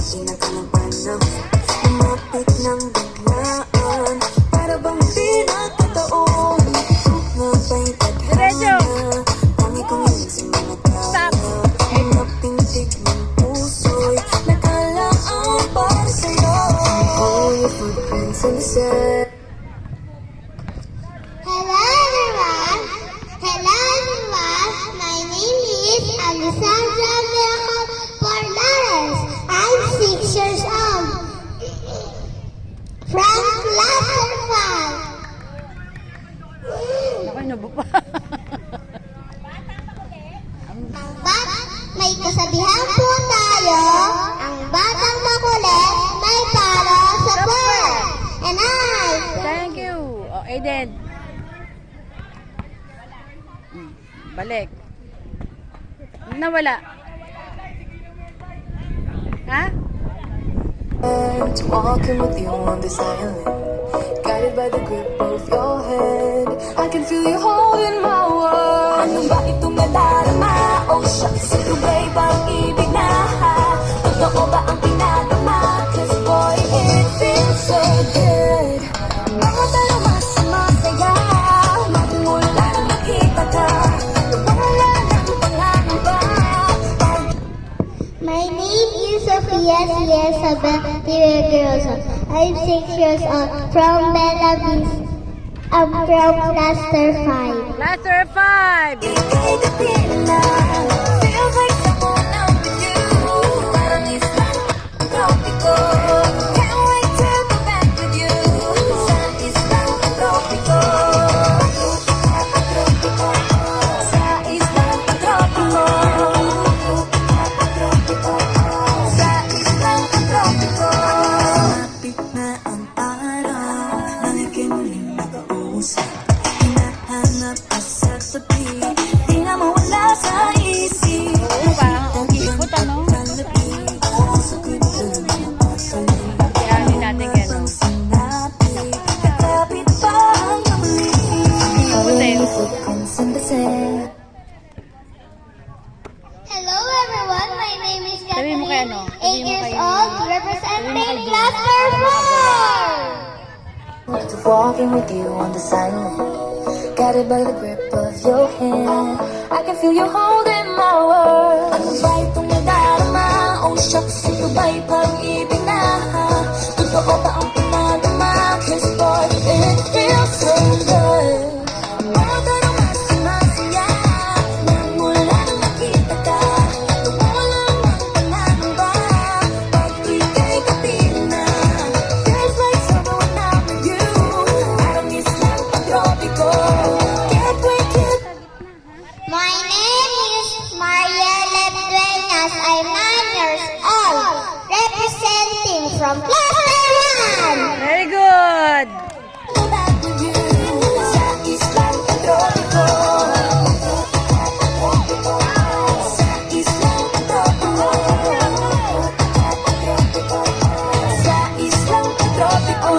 Pinagkalaban ng lumapit ng biglaan, para bang pinagkataon. Nga ba'y tadhana, tangi kong ilig sa mga tao. Napintig ng puso'y nakalaan para sa'yo. All your footprints in the sand. Hello everyone! Hello everyone! My name is Alessandra Miracle Fornares. I'm 6 years old. From Cluster 5. Ako, inubo pa. May kasabihan po tayo, ang batang makulit may palo sa puwet. And Thank you. Oh, Aiden. Balik. Nawala. Ha? Walking with you on this island, guided by the grip of your hand. I can feel you holding my world. Ano ba itong nadarama? Oh shucks, ito ba'y pag-ibig na? Totoo ba ang pinagama? Cause boy, it feels so good. Mga talo mas masaya, magmula na makita ka. Nawala ng pangangamba. my name is Sofia Elizabeth Tiregrosa. I'm 6 years old from Bella Vista. I'm from Cluster 5. Cluster 5. Ika'y dating na, feels like someone I'm with you. Parang islang tropiko. Can't wait to go back with you. Sa islang tropiko. Sa islang tropiko. Sa islang tropiko. Malapit na ang araw, nang ika'y muling nakausap. Hinahanap ka sa tabi, di na mawala sa isip. Ano ba? Ang ikot, ano? Kailangan natin gano'n. Hello everyone, my name is Sabihin mo kay ano? Kathleen, 8 Sabihin mo years kay- old, representing Cluster 4! Walking with you on the silent, guided by the grip of your hand. I can feel you holding my world. Ano ba itong nadarama? Oh shucks, ito ba'y pag-ibig na? Totoo ba ang pinagama? Cause boy, it feels so good. Mga tanong mas masaya, magmula nang makita ka. Nawala ng pangangamba, pag ika'y kapiling na. Feels like someone I'm with you. Parang islang tropiko. Can't wait to My name is Mariela Duenas. I'm 9 years old, representing from Cluster 1! Very good. go back with you. Sa islang tropiko. Sa islang tropiko. Sa islang tropiko.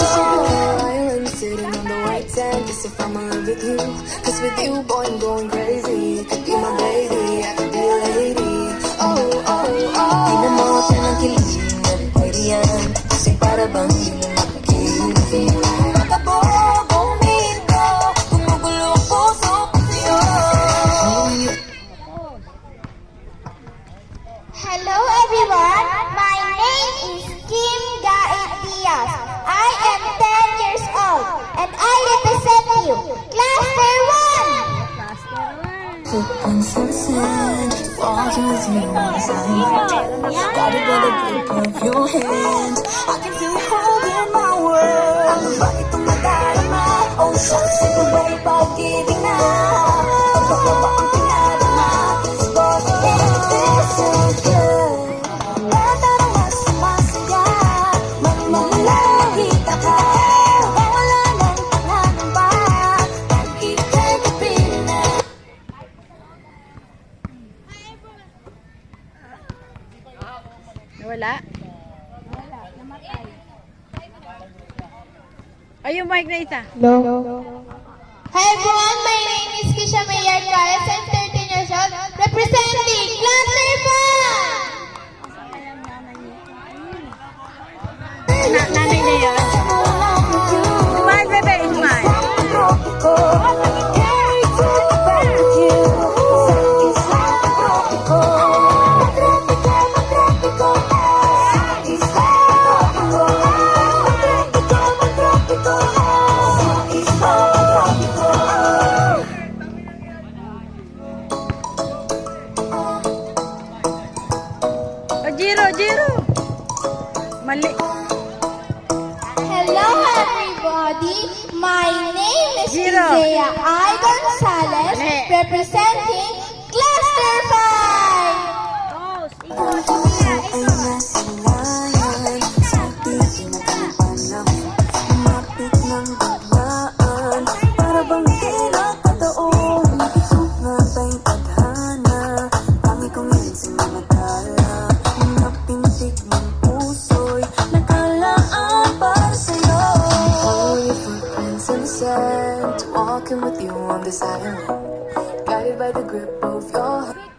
Island sitting on the white sand, as if I'm in love with you. Cause with you, boy, I'm going crazy. You could be my baby, I could be a lady. Oh, oh, oh. Di na mo siya ng kiligin, na pwede yan. Kasi para bang di mo makikilig. Nakabobong mundo, gumugulo ang puso ko sa'yo. Hello everyone, my name is Kim Gaet Diaz. I am 10 years old and I represent you, Cluster 1! Footprints in the sand, walking with you on the silent, guided by the grip of your hand. I can feel you holding my world. Ano ba itong nadarama? Oh shucks, ito ba'y pag-ibig na? Totoo ba ang pinadama? Cause boy, it feels so good. Bata na mas masaya, magmamalahita ka. Wala ng pangangamba, pag ika'y kapiling na. Nawala? Ay, yung mic na isa. Hi everyone, my name is Kisha Mayer Carles. I'm 13 years old, representing Cluster 1! Jiro, Jiro. Mali. Hello everybody, my name is Zero. Isaiah I. Gonzalez, Mali. representing Cluster 5! Ay nasilayan sa pitinag ng panahon. Lumapit ng biglaan, para bang di nakataon. Nga ba'y tadhana, tangi kong ilin sa mga tala. Mga pintig ng puso'y nakalaan para sa'yo. Follow your footprints in the sand, walking with you on this island, guided by the grip of your hand.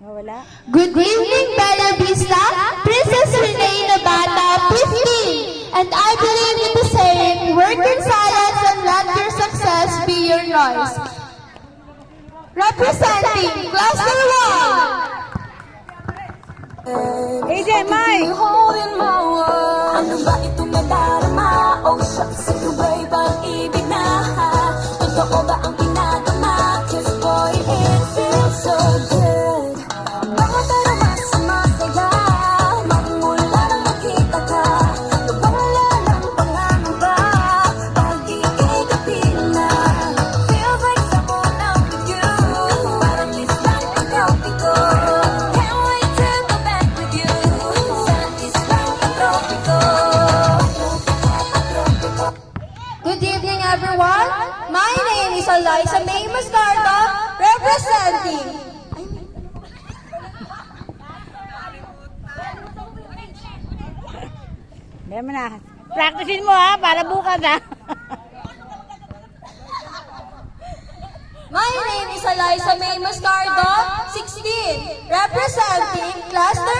Wala. Good evening, Bella Vista, Princess Renee Nabata, 15, and I believe in the saying, work in silence and let your success be your noise. Representing Cluster 1! AJ, Mike. Holding my world. Ano ba itong nadarama? Oh shucks, ito ba'y pag-ibig na? Totoo ba ang pinagama? 'Cause boy, it feels so good. Bakit pero mas masaya? Magmula nang nakita ka, nawala ng pangangamba. Pag ika'y kapila, feels like someone else with you. Parang kiss lang ang tropiko. Can't wait to go back with you. Sa kiss lang ang tropiko. Good evening, everyone. My name is Eliza May Mascardo, representing. Hindi mo na. Practicein mo ha, para bukas ha. My name is Eliza May Mascardo, 16, representing Cluster